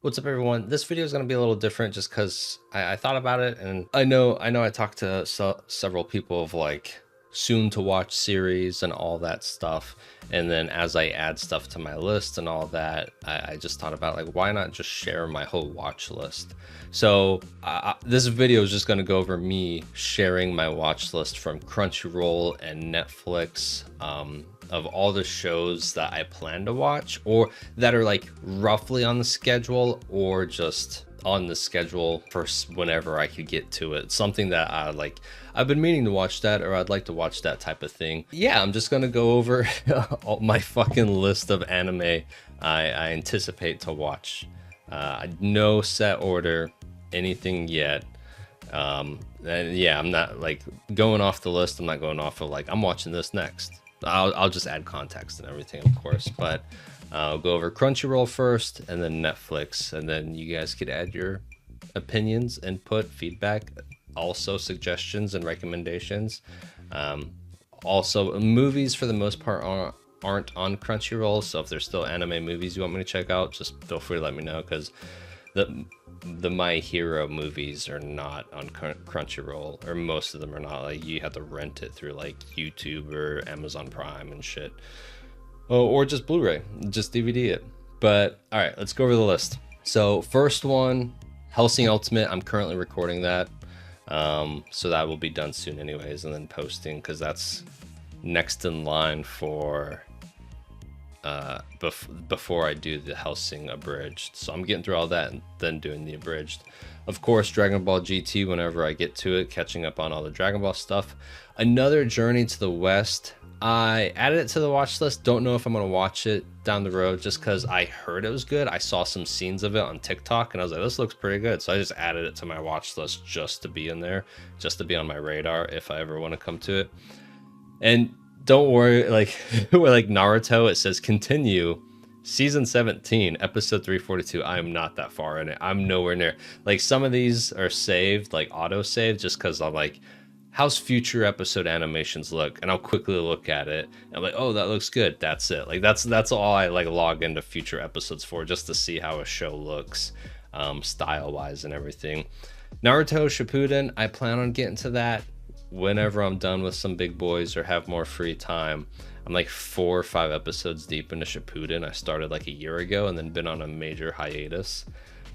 What's up, everyone? This video is going to be a little different just because I thought about it, and I know I talked to several people of like soon to watch series and all that stuff, and then as I add stuff to my list and all that, I just thought about like, why not just share my whole watch list? So this video is just going to go over me sharing my watch list from Crunchyroll and Netflix, of all the shows that I plan to watch or that are like roughly on the schedule or just on the schedule for whenever I could get to it. Something that I like, I've been meaning to watch that, or I'd like to watch that type of thing. Yeah, I'm just gonna go over all my fucking list of anime I anticipate to watch. No set order, anything yet. And yeah, I'm not like going off the list. I'm not going off of like I'm watching this next. I'll just add context and everything, of course, but I'll go over Crunchyroll first and then Netflix, and then you guys could add your opinions, input, feedback, also suggestions and recommendations. Also, movies for the most part aren't on Crunchyroll, so if there's still anime movies you want me to check out, just feel free to let me know, because the My Hero movies are not on Crunchyroll, or most of them are not. Like, you have to rent it through like YouTube or Amazon Prime and shit. Oh, or just Blu-ray, just DVD it. But all right, let's go over the list. So first one, Hellsing Ultimate. I'm currently recording that, so that will be done soon anyways, and then posting, because that's next in line for before I do the Hellsing abridged. So I'm getting through all that and then doing the abridged. Of course, Dragon Ball GT whenever I get to it, catching up on all the Dragon Ball stuff. Another Journey to the West. I added it to the watch list. Don't know if I'm gonna watch it down the road, just because I heard it was good. I saw some scenes of it on TikTok and I was like, this looks pretty good. So I just added it to my watch list just to be in there, just to be on my radar if I ever want to come to it. And don't worry, like with like Naruto, it says continue season 17 episode 342. I am not that far in it. I'm nowhere near. Like, some of these are saved, like auto saved, just because I'm like, how's future episode animations look, and I'll quickly look at it and I'm like, oh, that looks good. That's it. Like, that's all I like log into future episodes for, just to see how a show looks, style wise and everything. Naruto Shippuden, I plan on getting to that whenever I'm done with some big boys or have more free time. I'm like 4 or 5 episodes deep into Shippuden. I started like a year ago and then been on a major hiatus.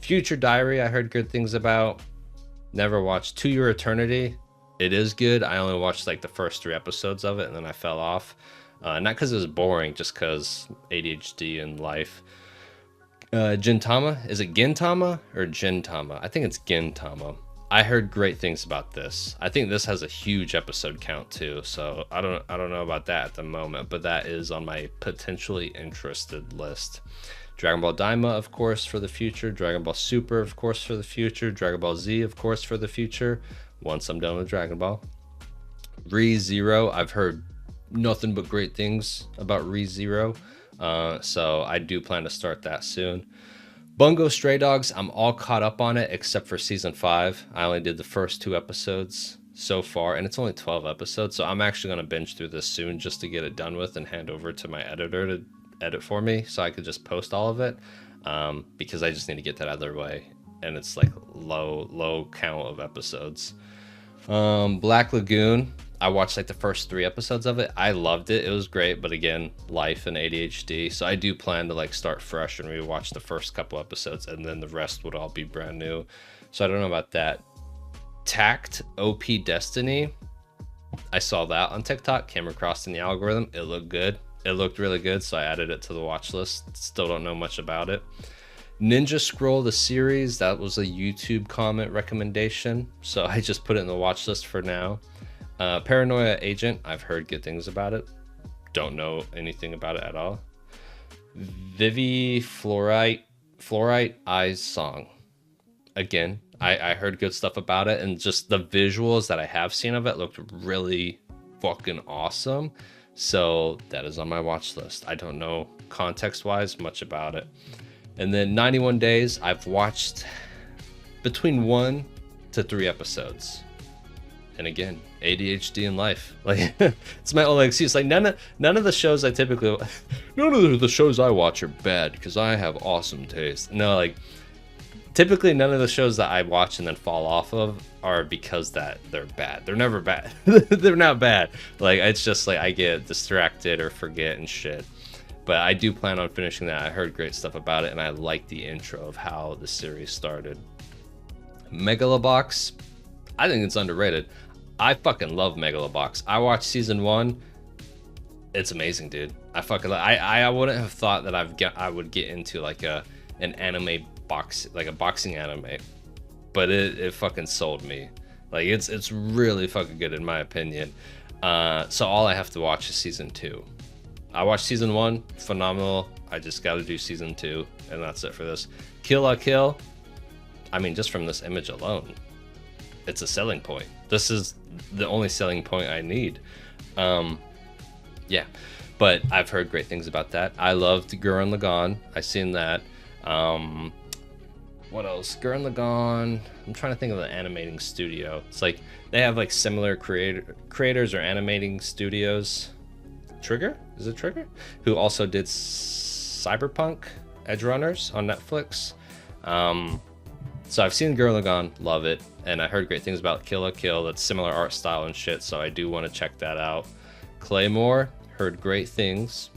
Future Diary, I heard good things about. Never watched. To Your Eternity, it is good. I only watched like the first 3 episodes of it and then I fell off. Not because it was boring, just because ADHD and life. Gintama, is it Gintama or Gintama? I think it's Gintama. I heard great things about this. I think this has a huge episode count too, so I don't know about that at the moment, but that is on my potentially interested list. Dragon Ball Daima, of course, for the future. Dragon Ball Super, of course, for the future. Dragon Ball Z, of course, for the future, once I'm done with Dragon Ball. Re:Zero, I've heard nothing but great things about Re:Zero, so I do plan to start that soon. Bungo Stray Dogs, I'm all caught up on it except for season 5. I only did the first 2 episodes so far, and it's only 12 episodes, so I'm actually going to binge through this soon just to get it done with and hand over to my editor to edit for me so I could just post all of it, because I just need to get that out of their way, and it's like low count of episodes. Black Lagoon, I watched like the first 3 episodes of it. I loved it. It was great, but again, life and ADHD. So I do plan to like start fresh and rewatch the first couple episodes, and then the rest would all be brand new. So I don't know about that. Tact OP Destiny, I saw that on TikTok, came across in the algorithm. It looked good. It looked really good, so I added it to the watch list. Still don't know much about it. Ninja Scroll, the series, that was a YouTube comment recommendation, so I just put it in the watch list for now. Paranoia Agent, I've heard good things about it. Don't know anything about it at all. Vivi Fluorite Eyes Song. Again, I heard good stuff about it, and just the visuals that I have seen of it looked really fucking awesome. So that is on my watch list. I don't know context-wise much about it. And then 91 Days, I've watched between 1 to 3 episodes. And again, ADHD in life, like it's my only excuse. Like none of the shows I typically, none of the shows I watch are bad because I have awesome taste. No, like typically none of the shows that I watch and then fall off of are because that they're bad. They're never bad. They're not bad. Like, it's just like I get distracted or forget and shit. But I do plan on finishing that. I heard great stuff about it, and I like the intro of how the series started. Megalobox, I think it's underrated. I fucking love Megalobox. I watched season 1. It's amazing, dude. I wouldn't have thought that I would get into like an anime box, like a boxing anime, but it fucking sold me. Like, it's really fucking good in my opinion. So all I have to watch is season 2. I watched season 1, phenomenal. I just got to do season 2, and that's it for this. Kill la Kill. I mean, just from this image alone, it's a selling point. This is the only selling point I need. Yeah, but I've heard great things about that. I loved Gurren Lagann. I seen that. What else? Gurren Lagann. I'm trying to think of the animating studio. It's like they have like similar creators or animating studios. Trigger? Is it Trigger? Who also did Cyberpunk Edgerunners on Netflix. So I've seen Gurren Lagann, love it, and I heard great things about Kill la Kill. That's similar art style and shit, so I do want to check that out. Claymore, heard great things,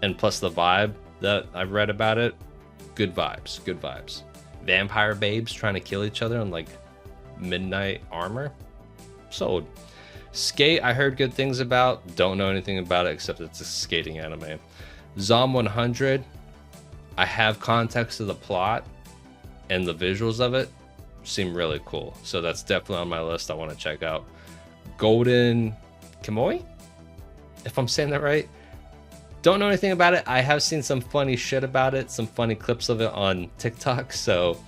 and plus the vibe that I've read about it, good vibes, good vibes. Vampire babes trying to kill each other in like midnight armor, sold. Skate, I heard good things about, don't know anything about it except it's a skating anime. Zom 100, I have context of the plot, and the visuals of it seem really cool, so that's definitely on my list. I want to check out. Golden Kamuy, if I'm saying that right. Don't know anything about it. I have seen some funny shit about it, some funny clips of it on TikTok, so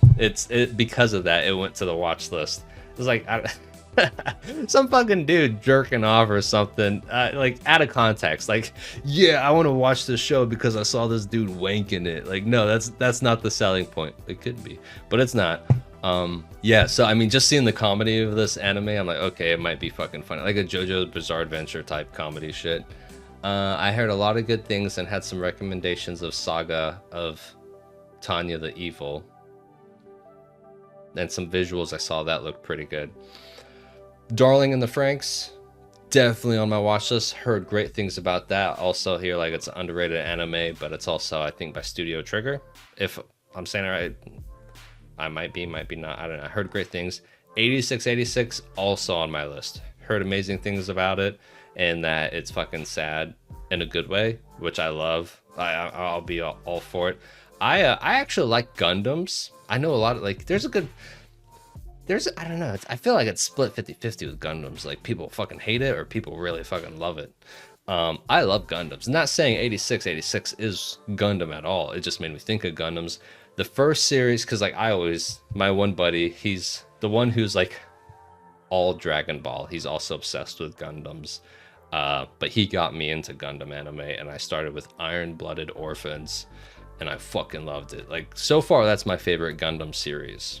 because of that, it went to the watch list. It was like some fucking dude jerking off or something, like out of context. Like, yeah, I want to watch this show because I saw this dude wanking it. Like, no, that's not the selling point. It could be, but it's not. Yeah, so I mean, just seeing the comedy of this anime, I'm like, okay, it might be fucking funny, like a JoJo's Bizarre Adventure type comedy shit. I heard a lot of good things and had some recommendations of Saga of Tanya the Evil, and some visuals I saw that looked pretty good. Darling in the Franxx, definitely on my watch list. Heard great things about that. Also here, like, it's an underrated anime, but it's also, I think, by Studio Trigger. If I'm saying it right, I might be not. I don't know. I heard great things. 8686 also on my list. Heard amazing things about it, and that it's fucking sad in a good way, which I love. I'll be all for it. I actually like Gundams. I know a lot of, like, I don't know. I feel like it's split 50-50 with Gundams. Like, people fucking hate it or people really fucking love it. I love Gundams. Not saying 8686 is Gundam at all. It just made me think of Gundams. The first series, because like my one buddy, he's the one who's like all Dragon Ball. He's also obsessed with Gundams. But he got me into Gundam anime, and I started with Iron-Blooded Orphans, and I fucking loved it. Like, so far, that's my favorite Gundam series.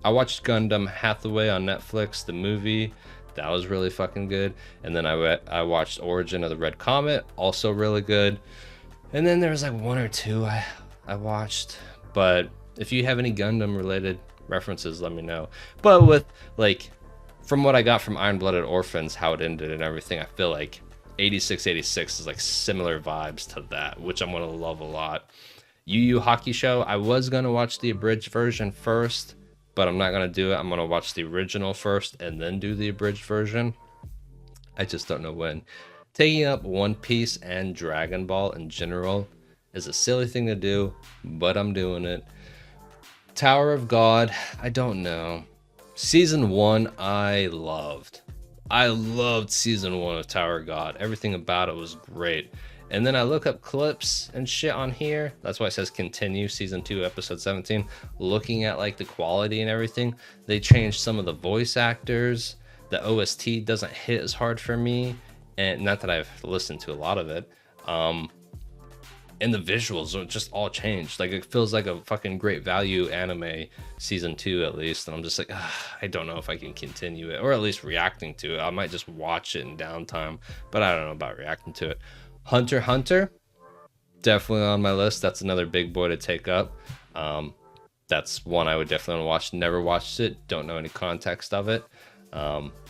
I watched Gundam Hathaway on Netflix, the movie. That was really fucking good. And then I watched Origin of the Red Comet, also really good. And then there was like one or two I watched. But if you have any Gundam related references, let me know. But with, like, from what I got from Iron-Blooded Orphans, how it ended and everything, I feel like 8686 is like similar vibes to that, which I'm gonna love a lot. Yu Yu Hakusho, I was gonna watch the abridged version first, but I'm not gonna do it. I'm gonna watch the original first and then do the abridged version. I just don't know when. Taking up One Piece and Dragon Ball in general is a silly thing to do, but I'm doing it. Tower of God, I don't know. Season 1, I loved season 1 of Tower of God. Everything about it was great. And then I look up clips and shit on here. That's why it says continue season 2, episode 17. Looking at like the quality and everything, they changed some of the voice actors. The OST doesn't hit as hard for me. And not that I've listened to a lot of it. And the visuals are just all changed. Like, it feels like a fucking great value anime season 2 at least. And I'm just like, I don't know if I can continue it, or at least reacting to it. I might just watch it in downtime, but I don't know about reacting to it. Hunter x Hunter, definitely on my list. That's another big boy to take up. That's one I would definitely watch. Never watched it, don't know any context of it,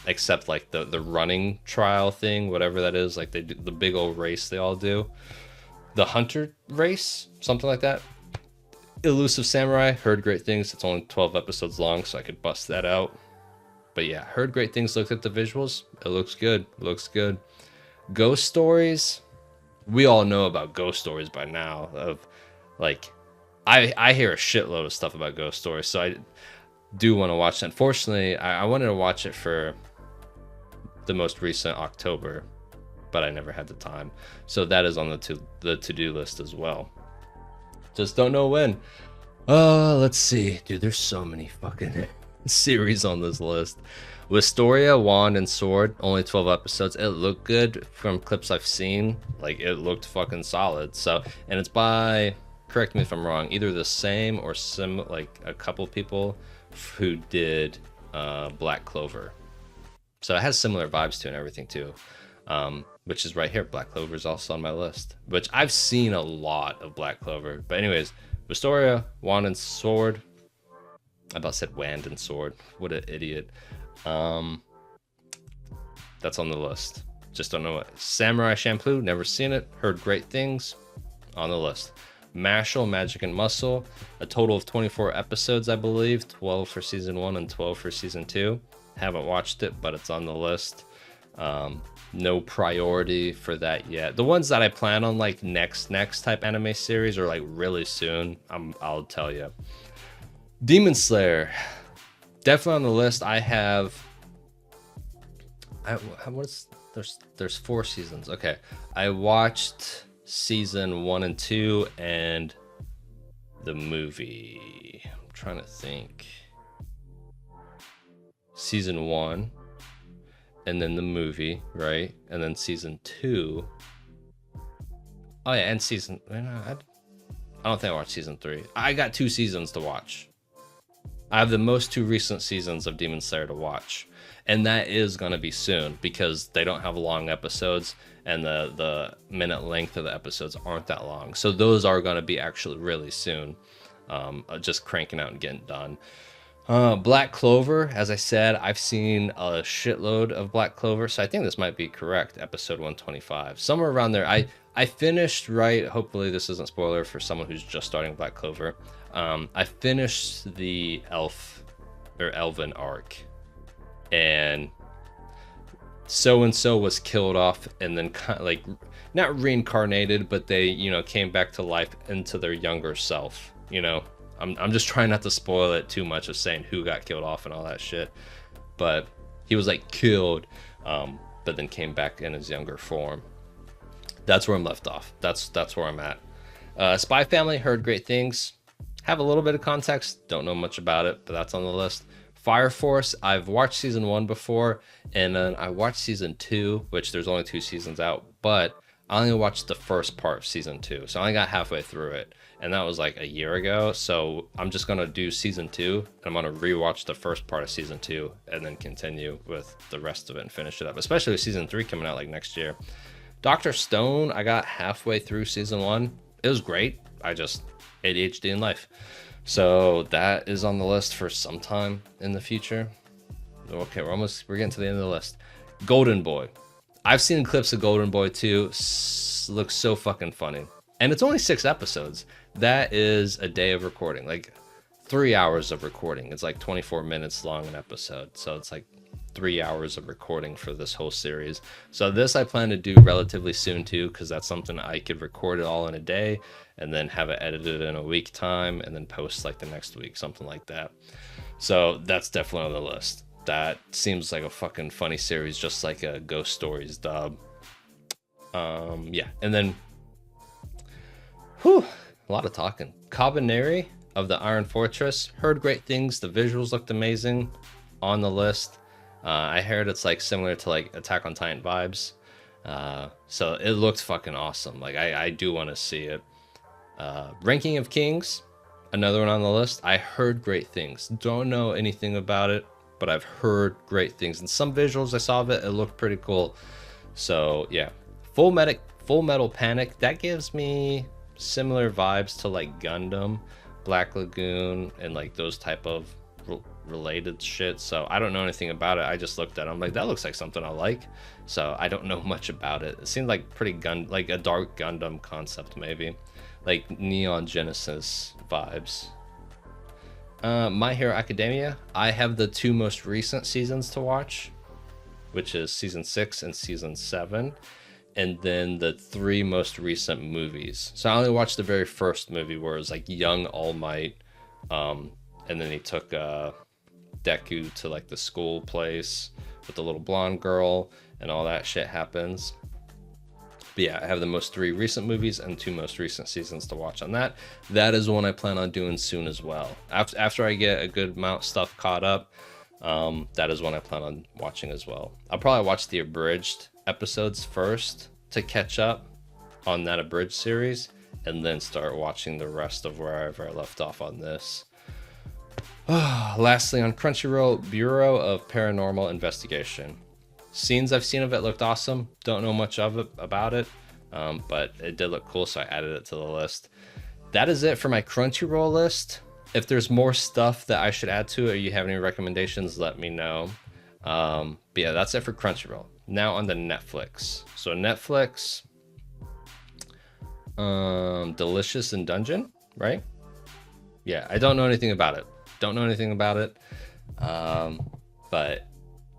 except like the running trial thing, whatever that is. Like they do the big old race they all do, the hunter race, something like that. Elusive Samurai, heard great things. It's only 12 episodes long, so I could bust that out. But yeah, heard great things. Looked at the visuals, it looks good. It looks good. Ghost Stories, we all know about Ghost Stories by now. Of like, I hear a shitload of stuff about Ghost Stories, so I do want to watch that. Unfortunately, I wanted to watch it for the most recent October, but I never had the time. So that is on the to-do list as well. Just don't know when. Let's see. Dude, there's so many fucking series on this list. Wisteria, Wand and Sword, only 12 episodes. It looked good from clips I've seen. Like, it looked fucking solid. So, and it's by, correct me if I'm wrong, either the same or like a couple people who did Black Clover. So it has similar vibes to it and everything too. Which is right here. Black Clover is also on my list, which I've seen a lot of Black Clover. But anyways, Wisteria, Wand and Sword. I about said Wand and Sword. What an idiot. That's on the list. Just don't know what. Samurai Champloo, never seen it. Heard great things. On the list. Mashle, Magic and Muscle. A total of 24 episodes, I believe. 12 for season 1 and 12 for season 2. Haven't watched it, but it's on the list. No priority for that yet. The ones that I plan on, like next type anime series, are like really soon. I'll tell you. Demon Slayer, definitely on the list. There's 4 seasons. Okay, I watched season 1 and 2 and the movie. I'm trying to think. Season 1. And then the movie, right? And then season 2. Oh yeah, and season. I don't think I watched season 3. I got 2 seasons to watch. I have the most 2 recent seasons of Demon Slayer to watch, and that is gonna be soon because they don't have long episodes, and the minute length of the episodes aren't that long. So those are gonna be actually really soon. Just cranking out and getting done. Black Clover, as I said, I've seen a shitload of Black Clover, so I think this might be correct, episode 125. Somewhere around there. I finished, right, hopefully this isn't spoiler for someone who's just starting Black Clover. I finished the Elven arc, and so-and-so was killed off and then kind of like, not reincarnated, but they, you know, came back to life into their younger self, you know. I'm just trying not to spoil it too much of saying who got killed off and all that shit. But he was like killed, but then came back in his younger form. That's where I'm left off. That's where I'm at. Spy Family, heard great things. Have a little bit of context. Don't know much about it, but that's on the list. Fire Force, I've watched season 1 before, and then I watched season 2, which there's only 2 seasons out, but I only watched the first part of season 2, so I only got halfway through it, and that was like a year ago. So I'm just gonna do season 2, and I'm gonna rewatch the first part of season 2, and then continue with the rest of it and finish it up, especially with season 3 coming out like next year. Dr. Stone, I got halfway through season 1. It was great. I just ADHD in life. So that is on the list for some time in the future. Okay, we're getting to the end of the list. Golden Boy. I've seen clips of Golden Boy too. Looks so fucking funny. And it's only 6 episodes. That is a day of recording. Like 3 hours of recording. It's like 24 minutes long an episode. So it's like 3 hours of recording for this whole series. So this I plan to do relatively soon too, because that's something I could record it all in a day and then have it edited in a week time and then post like the next week, something like that. So that's definitely on the list. That seems like a fucking funny series, just like a Ghost Stories dub. Yeah, and then a lot of talking. Kabaneri of the Iron Fortress, heard great things. The visuals looked amazing. On the list. I heard it's like similar to like Attack on Titan vibes. So it looked fucking awesome. Like I do want to see it. Ranking of Kings, another one on the list. I heard great things. Don't know anything about it, but I've heard great things. And some visuals I saw of it, it looked pretty cool. So yeah, Full Metal Panic, that gives me similar vibes to like Gundam, Black Lagoon and like those type of related shit. So I don't know anything about it. I just looked at it. I'm like, that looks like something I like. So I don't know much about it. It seemed like pretty like a Dark Gundam concept, maybe like Neon Genesis vibes. My Hero Academia, I have the 2 most recent seasons to watch, which is season 6 and season 7, and then the 3 most recent movies. So I only watched the very first movie, where it was like young All Might, and then he took Deku to like the school place with the little blonde girl, and all that shit happens. But yeah, I have the most 3 recent movies and 2 most recent seasons to watch on that. That is one I plan on doing soon as well. After I get a good amount of stuff caught up, that is one I plan on watching as well. I'll probably watch the abridged episodes first to catch up on that abridged series, and then start watching the rest of wherever I left off on this. Lastly, on Crunchyroll, Bureau of Paranormal Investigation. Scenes I've seen of it looked awesome. Don't know much of it about it, but it did look cool, so I added it to the list. That is it for my Crunchyroll list. If there's more stuff that I should add to it, or you have any recommendations, let me know. But yeah, that's it for Crunchyroll. Now on to Netflix. So Netflix, Delicious in Dungeon, right? Yeah, I don't know anything about it. But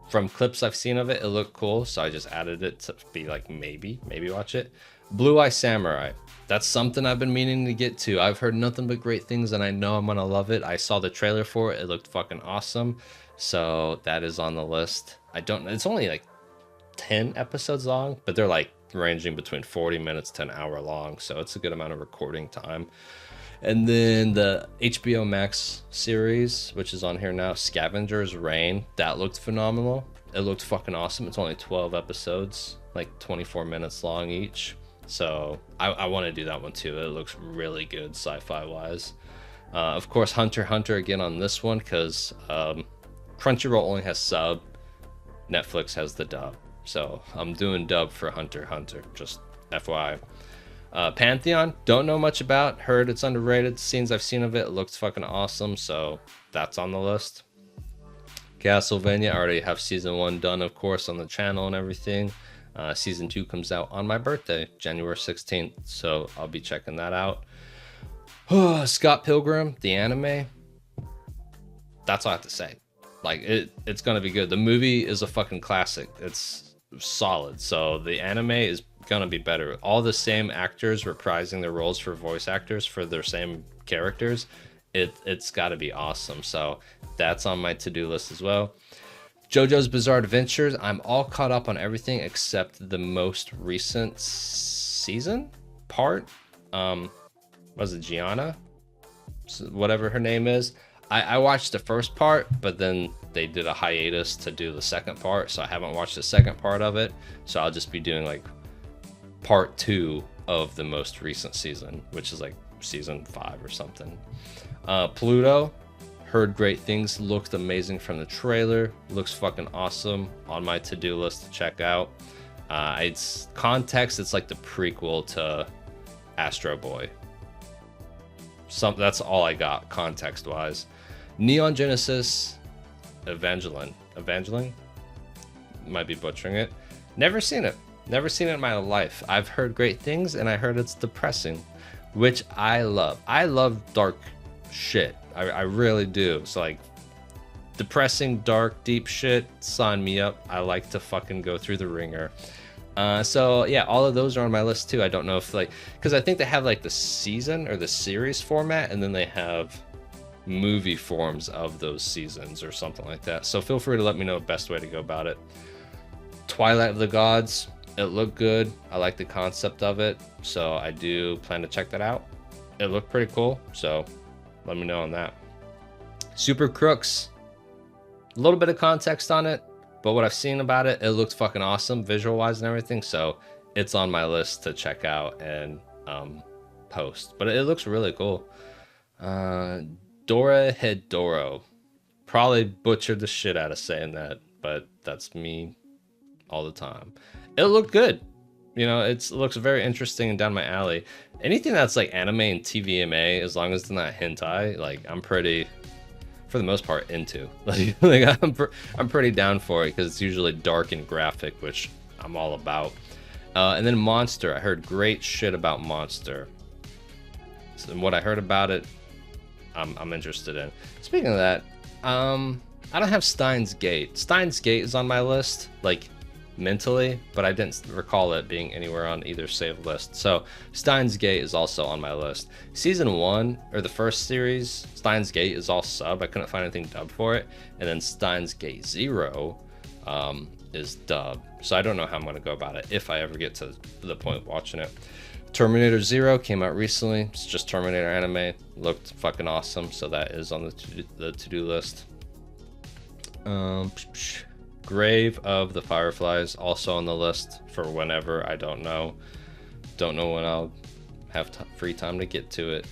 from clips I've seen of it, it looked cool, so I just added it to be like, maybe watch it. Blue Eye Samurai. That's something I've been meaning to get to. I've heard nothing but great things, and I know I'm gonna love it. I saw the trailer for it. It looked fucking awesome. So that is on the list. It's only like 10 episodes long, but they're like ranging between 40 minutes to an hour long. So it's a good amount of recording time. And then the HBO Max series, which is on here now, Scavenger's Reign, that looked phenomenal. It looked fucking awesome. It's only 12 episodes, like 24 minutes long each. So I want to do that one too. It looks really good sci-fi wise. Of course, Hunter x Hunter again on this one, because Crunchyroll only has sub, Netflix has the dub. So I'm doing dub for Hunter x Hunter, just FYI. Pantheon, don't know much about, heard it's underrated. Scenes I've seen of it looks fucking awesome, so that's on the list. Castlevania, I already have season 1 done, of course, on the channel and everything. Season 2 comes out on my birthday, January 16th, so I'll be checking that out. Scott Pilgrim, the anime, that's all I have to say. Like, it's gonna be good. The movie is a fucking classic. It's solid, so the anime is gonna be better. All the same actors reprising their roles for voice actors for their same characters. It's got to be awesome. So that's on my to-do list as well. JoJo's Bizarre Adventures, I'm all caught up on everything except the most recent season part. Was it Gianna, whatever her name is? I watched the first part, but then they did a hiatus to do the second part, so I haven't watched the second part of it. So I'll just be doing like part 2 of the most recent season, which is like season 5 or something. Pluto, heard great things, looked amazing from the trailer, looks fucking awesome, on my to-do list to check out. It's context, it's like the prequel to Astro Boy. That's all I got context wise. Neon Genesis Evangelion, might be butchering it. Never seen it in my life. I've heard great things, and I heard it's depressing, which I love. I love dark shit. I really do. So like depressing, dark, deep shit, sign me up. I like to fucking go through the ringer. So yeah, all of those are on my list too. I don't know if like, because I think they have like the season or the series format, and then they have movie forms of those seasons or something like that. So feel free to let me know the best way to go about it. Twilight of the Gods, it looked good. I like the concept of it, so I do plan to check that out. It looked pretty cool, so let me know on that. Super Crooks, a little bit of context on it, but what I've seen about it, it looks fucking awesome visual wise and everything, so it's on my list to check out and post. But it looks really cool. Dorohedoro, probably butchered the shit out of saying that, but that's me all the time. It looked good. You know, it looks very interesting and down my alley. Anything that's like anime and TVMA, as long as it's not hentai, like I'm pretty, for the most part, into. Like I'm pretty down for it because it's usually dark and graphic, which I'm all about. And then Monster, I heard great shit about Monster. So what I heard about it, I'm interested in. Speaking of that, I don't have Steins Gate. Steins Gate is on my list, like mentally, but I didn't recall it being anywhere on either save list. So Steins Gate is also on my list. Season 1, or the first series, Steins Gate is all sub. I couldn't find anything dubbed for it. And then Steins Gate 0 is dubbed. So I don't know how I'm going to go about it if I ever get to the point of watching it. Terminator 0 came out recently. It's just Terminator anime. Looked fucking awesome. So that is on the to-do list. Grave of the Fireflies also on the list for whenever. I don't know when I'll have free time to get to it.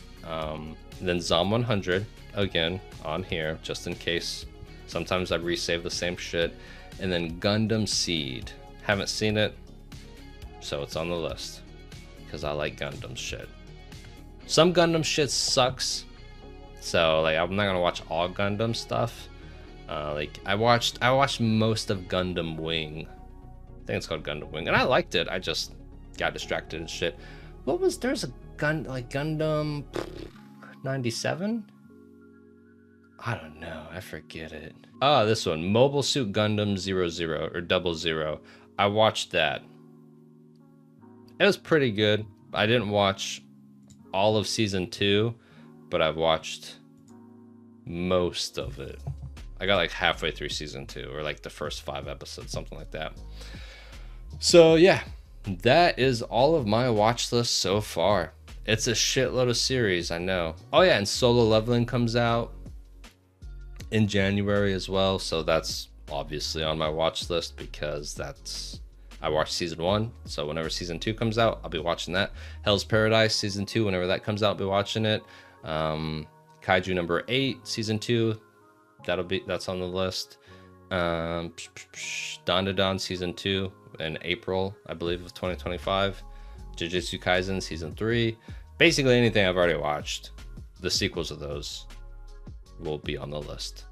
Then Zom 100 again on here just in case. Sometimes I resave the same shit. And then Gundam Seed, haven't seen it, so it's on the list because I like Gundam shit. Some Gundam shit sucks, so like I'm not gonna watch all Gundam stuff. Like I watched most of Gundam Wing. I think it's called Gundam Wing, and I liked it. I just got distracted and shit. There's a Gundam 97? I don't know. I forget it. Oh, this one, Mobile Suit Gundam 00 or 00. I watched that. It was pretty good. I didn't watch all of season 2, but I've watched most of it. I got like halfway through season 2, or like the first 5 episodes, something like that. So yeah, that is all of my watch list so far. It's a shitload of series, I know. Oh yeah, and Solo Leveling comes out in January as well, so that's obviously on my watch list because I watched season 1, so whenever season 2 comes out, I'll be watching that. Hell's Paradise season 2, whenever that comes out, I'll be watching it. Kaiju number 8 season 2, that's on the list. Dandadan season 2 in April, I believe, of 2025. Jujutsu Kaisen season 3. Basically anything I've already watched, the sequels of those will be on the list.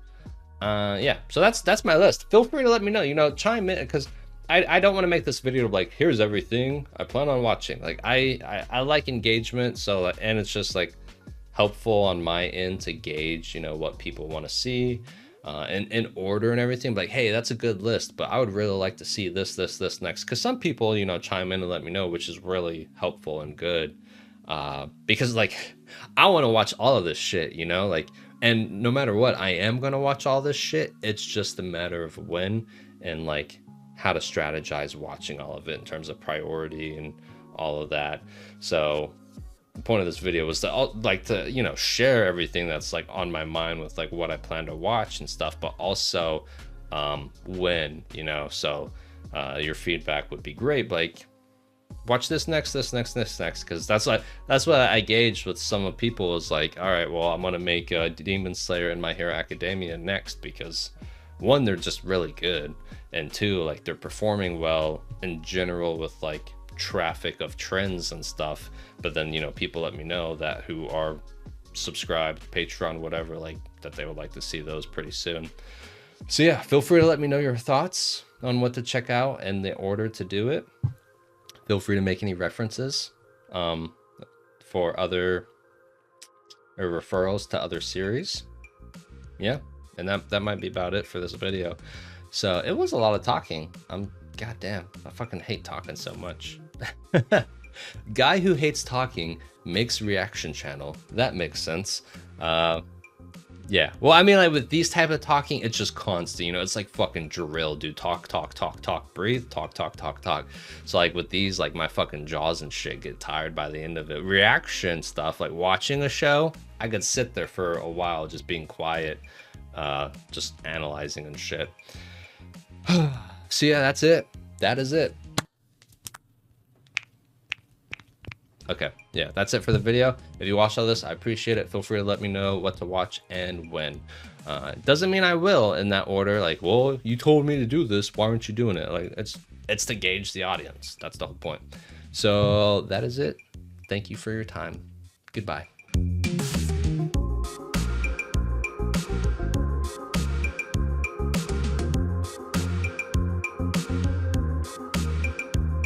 Yeah, so that's my list. Feel free to let me know, chime in, because I don't want to make this video like, here's everything I plan on watching. Like I like engagement, so, and it's just like helpful on my end to gauge, what people want to see, and in order and everything. Like, hey, that's a good list, but I would really like to see this next, because some people, chime in and let me know, which is really helpful and good, because like I want to watch all of this shit, like. And no matter what, I am going to watch all this shit. It's just a matter of when and like how to strategize watching all of it in terms of priority and all of that. So the point of this video was to share everything that's like on my mind with like what I plan to watch and stuff, but also when, so your feedback would be great. Like, watch this next, because that's what I gauged with some people is like, all right, well, I'm gonna make Demon Slayer and My Hero Academia next because 1, they're just really good, and 2, like they're performing well in general with like traffic of trends and stuff. But then people let me know that who are subscribed, Patreon, whatever, like that they would like to see those pretty soon. So yeah, feel free to let me know your thoughts on what to check out and the order to do it. Feel free to make any references for other or referrals to other series. Yeah, and that might be about it for this video. So it was a lot of talking. Goddamn, I fucking hate talking so much. Guy who hates talking makes reaction channel. That makes sense. Yeah, well, I mean, like with these type of talking, it's just constant, it's like fucking drill, dude. Talk, breathe, talk. So like with these, like my fucking jaws and shit get tired by the end of it. Reaction stuff, like watching a show, I could sit there for a while just being quiet, just analyzing and shit. So yeah, that's it. That is it. Okay, yeah, that's it for the video. If you watched all this, I appreciate it. Feel free to let me know what to watch and when. It doesn't mean I will in that order. Like, well, you told me to do this, why aren't you doing it? Like, it's It's to gauge the audience. That's the whole point. So that is it. Thank you for your time. Goodbye.